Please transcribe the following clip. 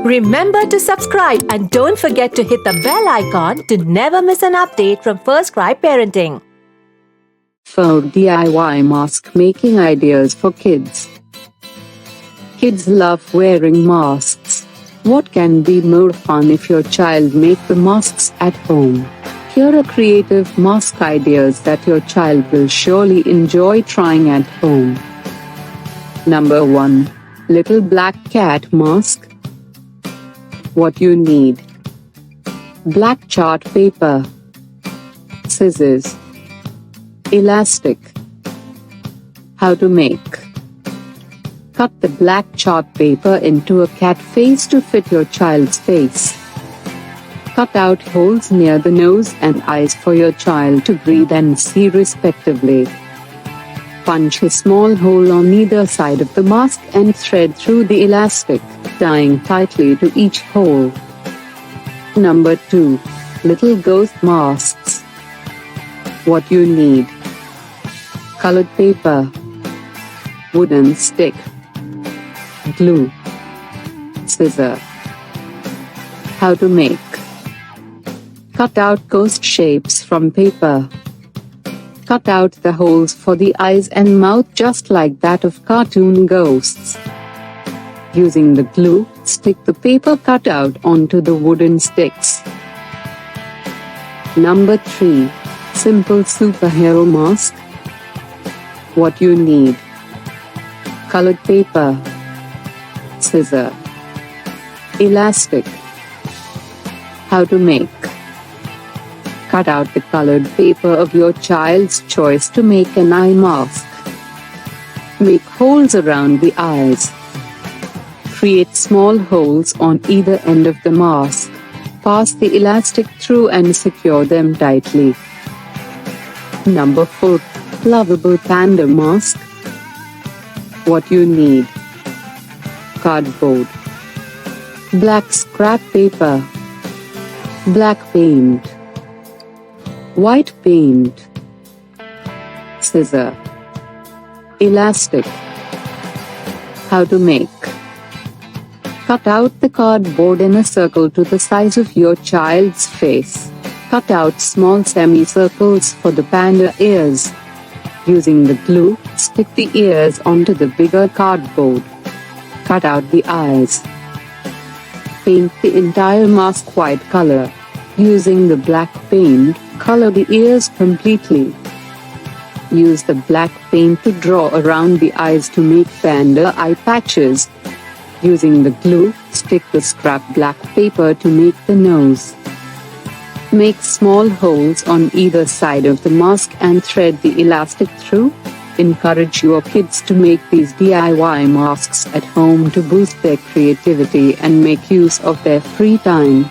Remember to subscribe and don't forget to hit the bell icon to never miss an update from FirstCry Parenting. 4 DIY mask making ideas for kids. Kids love wearing masks. What can be more fun if your child make the masks at home? Here are creative mask ideas that your child will surely enjoy trying at home. Number 1. Little black cat mask. What you need: black chart paper, scissors, elastic. How to make: cut the black chart paper into a cat face to fit your child's face. Cut out holes near the nose and eyes for your child to breathe and see respectively. Punch a small hole on either side of the mask and thread through the elastic, tying tightly to each hole. Number 2. Little ghost masks. What you need: colored paper, wooden stick, glue, scissor. How to make: cut out ghost shapes from paper. Cut out the holes for the eyes and mouth just like that of cartoon ghosts. Using the glue, stick the paper cutout onto the wooden sticks. Number 3. Simple superhero mask. What you need: colored paper, scissor, elastic. How to make: cut out the colored paper of your child's choice to make an eye mask. Make holes around the eyes. Create small holes on either end of the mask. Pass the elastic through and secure them tightly. Number 4. Lovable panda mask. What you need: cardboard, black scrap paper, black paint, white paint, scissor, elastic. How to make: cut out the cardboard in a circle to the size of your child's face. Cut out small semicircles for the panda ears. Using the glue, stick the ears onto the bigger cardboard. Cut out the eyes. Paint the entire mask white color. Using the black paint, color the ears completely. Use the black paint to draw around the eyes to make panda eye patches. Using the glue, stick the scrap black paper to make the nose. Make small holes on either side of the mask and thread the elastic through. Encourage your kids to make these DIY masks at home to boost their creativity and make use of their free time.